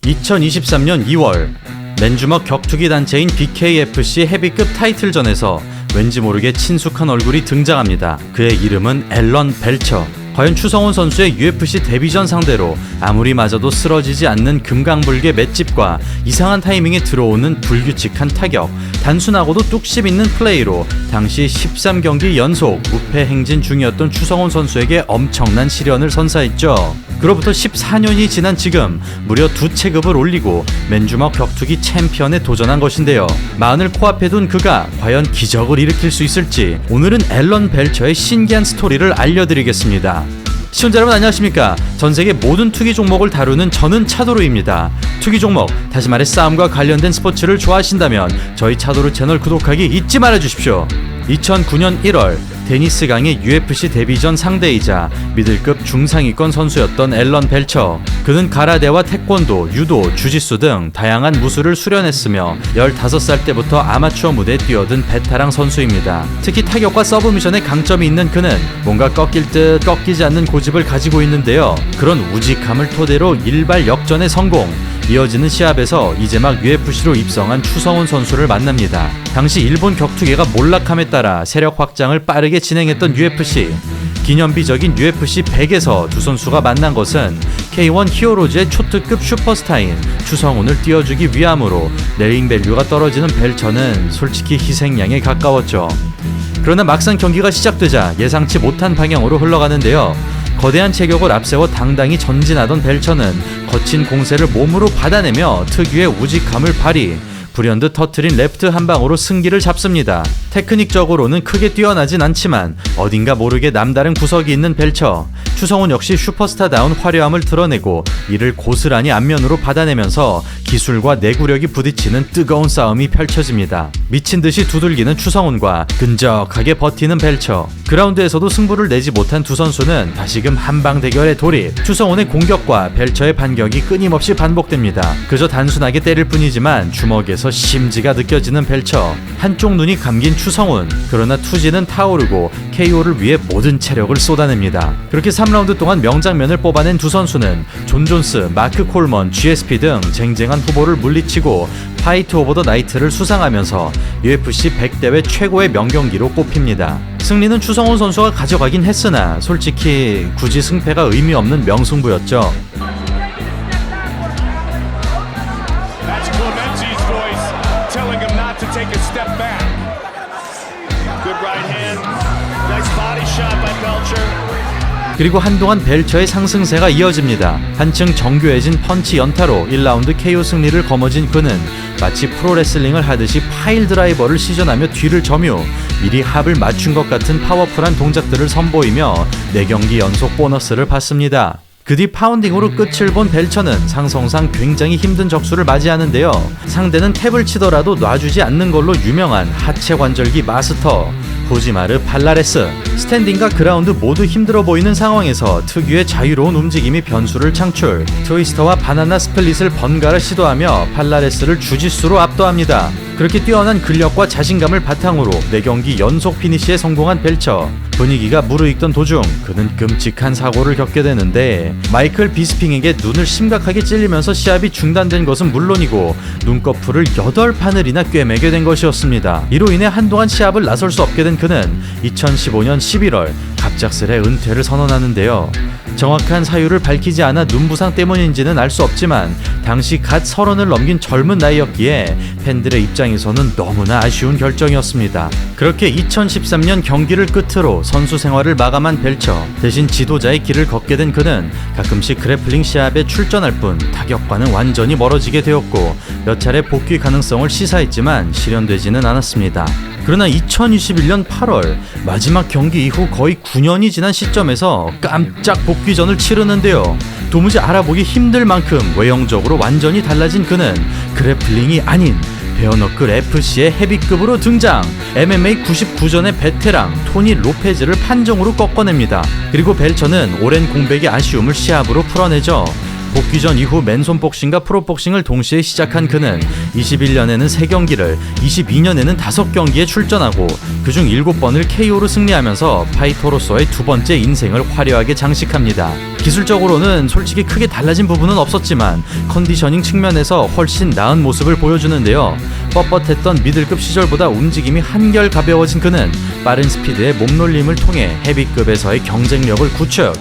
2023년 2월 맨주먹 격투기 단체인 BKFC 헤비급 타이틀전에서 왠지 모르게 친숙한 얼굴이 등장합니다. 그의 이름은 앨런 벨처. 과연 추성훈 선수의 UFC 데뷔전 상대로 아무리 맞아도 쓰러지지 않는 금강불개 맷집과 이상한 타이밍에 들어오는 불규칙한 타격, 단순하고도 뚝심 있는 플레이로 당시 13경기 연속 무패 행진 중이었던 추성훈 선수에게 엄청난 시련을 선사했죠. 그로부터 14년이 지난 지금 무려 2체급을 올리고 맨주먹 격투기 챔피언에 도전한 것인데요. 마흔을 코앞에 둔 그가 과연 기적을 일으킬 수 있을지 오늘은 앨런 벨처의 신기한 스토리를 알려드리겠습니다. 시청자 여러분 안녕하십니까? 전세계 모든 투기 종목을 다루는 저는 차도루입니다. 투기 종목, 다시 말해 싸움과 관련된 스포츠를 좋아하신다면 저희 차도루 채널 구독하기 잊지 말아주십시오. 2009년 1월 데니스 강의 UFC 데뷔전 상대이자 미들급 중상위권 선수였던 앨런 벨처. 그는 가라데와 태권도, 유도, 주짓수 등 다양한 무술을 수련했으며 15살 때부터 아마추어 무대에 뛰어든 베테랑 선수입니다. 특히 타격과 서브미션에 강점이 있는 그는 뭔가 꺾일 듯 꺾이지 않는 고집을 가지고 있는데요. 그런 우직함을 토대로 일발 역전에 성공. 이어지는 시합에서 이제 막 UFC로 입성한 추성훈 선수를 만납니다. 당시 일본 격투계가 몰락함에 따라 세력 확장을 빠르게 진행했던 UFC. 기념비적인 UFC 100에서 두 선수가 만난 것은 K1 히어로즈의 초특급 슈퍼스타인 추성훈을 띄워주기 위함으로 네링 밸류가 떨어지는 벨처는 솔직히 희생양에 가까웠죠. 그러나 막상 경기가 시작되자 예상치 못한 방향으로 흘러가는데요. 거대한 체격을 앞세워 당당히 전진하던 벨처는 거친 공세를 몸으로 받아내며 특유의 우직함을 발휘, 불현듯 터트린 레프트 한 방으로 승기를 잡습니다. 테크닉적으로는 크게 뛰어나진 않지만 어딘가 모르게 남다른 구석이 있는 벨처. 추성훈 역시 슈퍼스타다운 화려함을 드러내고 이를 고스란히 앞면으로 받아내면서 기술과 내구력이 부딪히는 뜨거운 싸움이 펼쳐집니다. 미친듯이 두들기는 추성훈과 끈적하게 버티는 벨처. 그라운드에서도 승부를 내지 못한 두 선수는 다시금 한방 대결에 돌입. 추성훈의 공격과 벨처의 반격이 끊임없이 반복됩니다. 그저 단순하게 때릴 뿐이지만 주먹에서 심지가 느껴지는 벨처. 한쪽 눈이 감긴 추성훈. 그러나 투지는 타오르고 KO를 위해 모든 체력을 쏟아냅니다. 그렇게 3라운드 동안 명장면을 뽑아낸 두 선수는 존 존스, 마크 콜먼, GSP 등 쟁쟁한 후보를 물리치고 파이트 오버 더 나이트를 수상하면서 UFC 100대회 최고의 명경기로 꼽힙니다. 승리는 추성훈 선수가 가져가긴 했으나 솔직히 굳이 승패가 의미 없는 명승부였죠. 그리고 한동안 벨처의 상승세가 이어집니다. 한층 정교해진 펀치 연타로 1라운드 KO 승리를 거머쥔 그는 마치 프로레슬링을 하듯이 파일 드라이버를 시전하며 뒤를 점유, 미리 합을 맞춘 것 같은 파워풀한 동작들을 선보이며 4경기 연속 보너스를 받습니다. 그 뒤 파운딩으로 끝을 본 벨처는 상성상 굉장히 힘든 적수를 맞이하는데요. 상대는 탭을 치더라도 놔주지 않는 걸로 유명한 하체 관절기 마스터 호지마르 팔라레스. 스탠딩과 그라운드 모두 힘들어 보이는 상황에서 특유의 자유로운 움직임이 변수를 창출. 트위스터와 바나나 스플릿을 번갈아 시도하며 팔라레스를 주짓수로 압도합니다. 그렇게 뛰어난 근력과 자신감을 바탕으로 4경기 연속 피니시에 성공한 벨처. 분위기가 무르익던 도중 그는 끔찍한 사고를 겪게 되는데 마이클 비스핑에게 눈을 심각하게 찔리면서 시합이 중단된 것은 물론이고 눈꺼풀을 8바늘이나 꿰매게 된 것이었습니다. 이로 인해 한동안 시합을 나설 수 없게 된 그는 2015년 11월 갑작스레 은퇴를 선언하는데요. 정확한 사유를 밝히지 않아 눈부상 때문인지는 알 수 없지만 당시 갓 30을 넘긴 젊은 나이였기에 팬들의 입장에서는 너무나 아쉬운 결정이었습니다. 그렇게 2013년 경기를 끝으로 선수 생활을 마감한 벨처. 대신 지도자의 길을 걷게 된 그는 가끔씩 그래플링 시합에 출전할 뿐 타격과는 완전히 멀어지게 되었고 몇 차례 복귀 가능성을 시사했지만 실현되지는 않았습니다. 그러나 2021년 8월 마지막 경기 이후 거의 9년이 지난 시점에서 깜짝 복귀전을 치르는데요. 도무지 알아보기 힘들 만큼 외형적으로 완전히 달라진 그는 그래플링이 아닌 베어너클 FC의 헤비급으로 등장. MMA 99전의 베테랑 토니 로페즈를 판정으로 꺾어냅니다. 그리고 벨처는 오랜 공백의 아쉬움을 시합으로 풀어내죠. 복귀 전 이후 맨손 복싱과 프로복싱을 동시에 시작한 그는 21년에는 3경기를, 22년에는 5경기에 출전하고 그중 7번을 KO로 승리하면서 파이터로서의 두 번째 인생을 화려하게 장식합니다. 기술적으로는 솔직히 크게 달라진 부분은 없었지만 컨디셔닝 측면에서 훨씬 나은 모습을 보여주는데요. 뻣뻣했던 미들급 시절보다 움직임이 한결 가벼워진 그는 빠른 스피드의 몸놀림을 통해 헤비급에서의 경쟁력을 구축.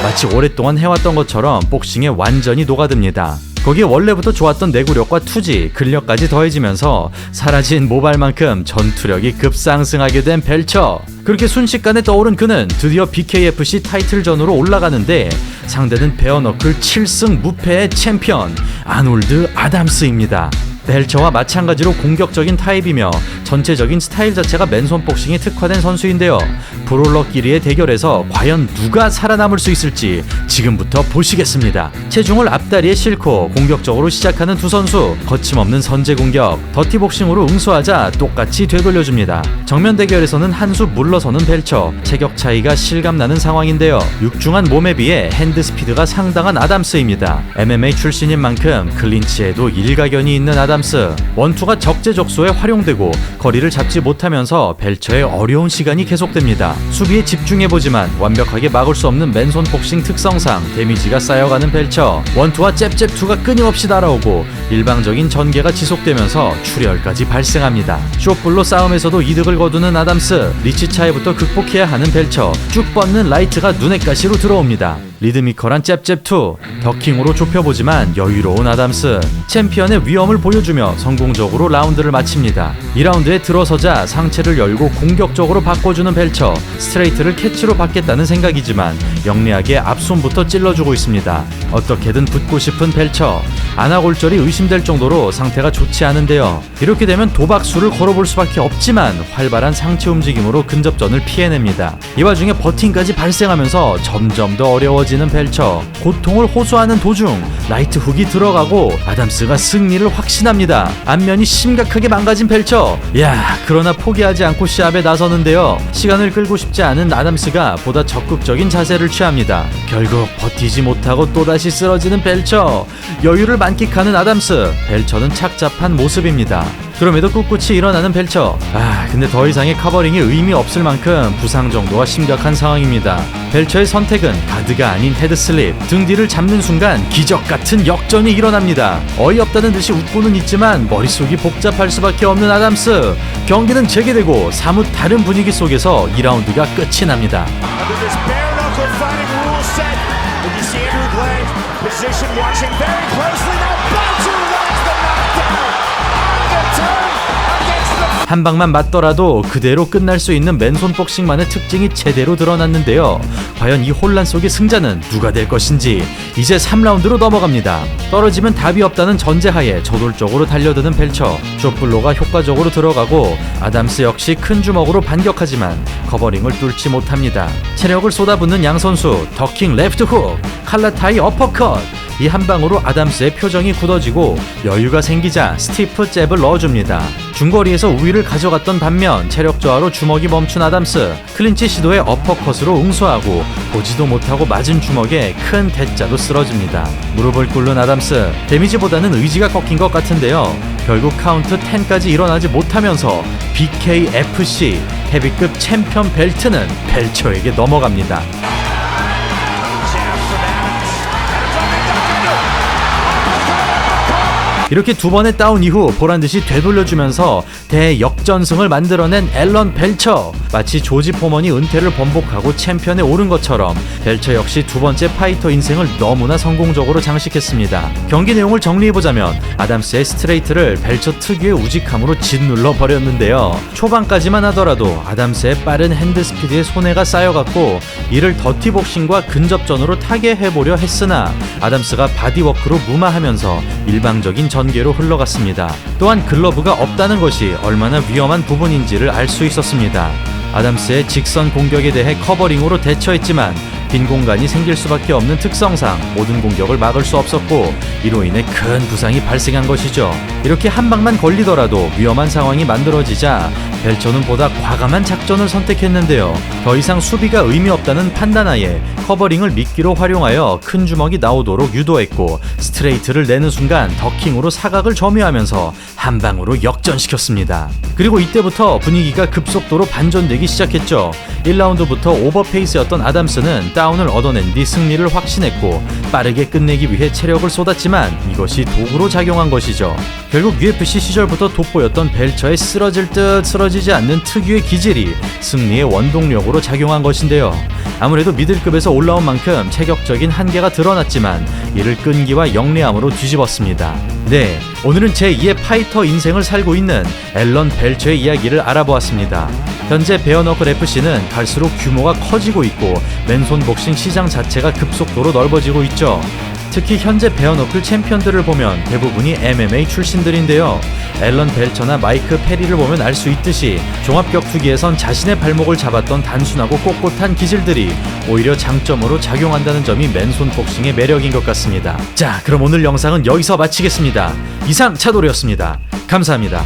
마치 오랫동안 해왔던 것처럼 복싱에 완전히 녹아듭니다. 거기에 원래부터 좋았던 내구력과 투지, 근력까지 더해지면서 사라진 모발만큼 전투력이 급상승하게 된 벨처. 그렇게 순식간에 떠오른 그는 드디어 BKFC 타이틀전으로 올라가는데 상대는 베어너클 7승 무패의 챔피언 아놀드 아담스입니다. 벨처와 마찬가지로 공격적인 타입이며 전체적인 스타일 자체가 맨손 복싱에 특화된 선수인데요. 브롤러끼리의 대결에서 과연 누가 살아남을 수 있을지 지금부터 보시겠습니다. 체중을 앞다리에 싣고 공격적으로 시작하는 두 선수, 거침없는 선제 공격, 더티 복싱으로 응수하자 똑같이 되돌려줍니다. 정면 대결에서는 한 수 물러서는 벨처, 체격 차이가 실감나는 상황인데요. 육중한 몸에 비해 핸드 스피드가 상당한 아담스입니다. MMA 출신인 만큼 클린치에도 일가견이 있는 아담스. 원투가 적재적소에 활용되고 거리를 잡지 못하면서 벨처의 어려운 시간이 계속됩니다. 수비에 집중해보지만 완벽하게 막을 수 없는 맨손 복싱 특성상 데미지가 쌓여가는 벨처. 원투와 잽잽투가 끊임없이 날아오고 일방적인 전개가 지속되면서 출혈까지 발생합니다. 숏불로 싸움에서도 이득을 거두는 아담스. 리치 차이부터 극복해야 하는 벨처. 쭉 뻗는 라이트가 눈의 가시로 들어옵니다. 리드미컬한 잽잽투, 더킹으로 좁혀보지만 여유로운 아담스. 챔피언의 위험을 보여주며 성공적으로 라운드를 마칩니다. 2라운드에 들어서자 상체를 열고 공격적으로 바꿔주는 벨처. 스트레이트를 캐치로 받겠다는 생각이지만 영리하게 앞손부터 찔러주고 있습니다. 어떻게든 붙고 싶은 벨처. 안아골절이 의심될 정도로 상태가 좋지 않은데요. 이렇게 되면 도박수를 걸어볼 수밖에 없지만 활발한 상체 움직임으로 근접전을 피해냅니다. 이 와중에 버팅까지 발생하면서 점점 더 어려워지는 벨처. 고통을 호소하는 도중 라이트 훅이 들어가고 아담스가 승리를 확신합니다. 안면이 심각하게 망가진 벨처. 그러나 포기하지 않고 시합에 나서는데요. 시간을 끌고 싶지 않은 아담스가 보다 적극적인 자세를 취합니다. 결국 버티지 못하고 또다시 쓰러지는 벨처. 여유를 만끽하는 아담스. 벨처는 착잡한 모습입니다. 그럼에도 꿋꿋이 일어나는 벨처. 근데 더 이상의 커버링이 의미 없을 만큼 부상 정도가 심각한 상황입니다. 벨처의 선택은 가드가 아닌 헤드슬립. 등 뒤를 잡는 순간 기적 같은 역전이 일어납니다. 어이없다는 듯이 웃고는 있지만 머릿속이 복잡할 수밖에 없는 아담스. 경기는 재개되고 사뭇 다른 분위기 속에서 2라운드가 끝이 납니다. 한 방만 맞더라도 그대로 끝날 수 있는 맨손 복싱만의 특징이 제대로 드러났는데요. 과연 이 혼란 속의 승자는 누가 될 것인지 이제 3라운드로 넘어갑니다. 떨어지면 답이 없다는 전제하에 저돌적으로 달려드는 벨처. 숏블로가 효과적으로 들어가고 아담스 역시 큰 주먹으로 반격하지만 커버링을 뚫지 못합니다. 체력을 쏟아붓는 양 선수. 더킹 레프트 훅, 칼라타이 어퍼컷. 이 한 방으로 아담스의 표정이 굳어지고 여유가 생기자 스티프 잽을 넣어줍니다. 중거리에서 우위를 가져갔던 반면 체력 저하로 주먹이 멈춘 아담스. 클린치 시도에 어퍼컷으로 응수하고 보지도 못하고 맞은 주먹에 큰 대자도 쓰러집니다. 무릎을 꿇는 아담스. 데미지보다는 의지가 꺾인 것 같은데요. 결국 카운트 10까지 일어나지 못하면서 BKFC 헤비급 챔피언 벨트는 벨처에게 넘어갑니다. 이렇게 두 번의 다운 이후 보란듯이 되돌려주면서 대역전승을 만들어낸 앨런 벨처. 마치 조지 포먼이 은퇴를 번복하고 챔피언에 오른 것처럼 벨처 역시 두 번째 파이터 인생을 너무나 성공적으로 장식했습니다. 경기 내용을 정리해보자면 아담스의 스트레이트를 벨처 특유의 우직함으로 짓눌러 버렸는데요. 초반까지만 하더라도 아담스의 빠른 핸드 스피드에 손해가 쌓여갔고 이를 더티 복싱과 근접전으로 타개해보려 했으나 아담스가 바디워크로 무마하면서 일방적인 전개로 흘러갔습니다. 또한 글러브가 없다는 것이 얼마나 위험한 부분인지를 알 수 있었습니다. 아담스의 직선 공격에 대해 커버링으로 대처했지만 빈 공간이 생길 수밖에 없는 특성상 모든 공격을 막을 수 없었고 이로 인해 큰 부상이 발생한 것이죠. 이렇게 한 방만 걸리더라도 위험한 상황이 만들어지자 벨처는 보다 과감한 작전을 선택했는데요. 더 이상 수비가 의미 없다는 판단하에 커버링을 미끼로 활용하여 큰 주먹이 나오도록 유도했고 스트레이트를 내는 순간 더킹으로 사각을 점유하면서 한 방으로 역전시켰습니다. 그리고 이때부터 분위기가 급속도로 반전되기 시작했죠. 1라운드부터 오버페이스였던 아담스는 다운을 얻어낸 뒤 승리를 확신했고 빠르게 끝내기 위해 체력을 쏟았지만 이것이 도구로 작용한 것이죠. 결국 UFC 시절부터 돋보였던 벨처의 쓰러질 듯 쓰러지지 않는 특유의 기질이 승리의 원동력으로 작용한 것인데요. 아무래도 미들급에서 올라온 만큼 체격적인 한계가 드러났지만 이를 끈기와 영리함으로 뒤집었습니다. 네, 오늘은 제2의 파이터 인생을 살고 있는 앨런 벨처의 이야기를 알아보았습니다. 현재 베어너클 FC는 갈수록 규모가 커지고 있고 맨손 복싱 시장 자체가 급속도로 넓어지고 있죠. 특히 현재 베어너클 챔피언들을 보면 대부분이 MMA 출신들인데요. 앨런 벨처나 마이크 페리를 보면 알 수 있듯이 종합격투기에선 자신의 발목을 잡았던 단순하고 꼿꼿한 기질들이 오히려 장점으로 작용한다는 점이 맨손 복싱의 매력인 것 같습니다. 자, 그럼 오늘 영상은 여기서 마치겠습니다. 이상 차돌이었습니다. 감사합니다.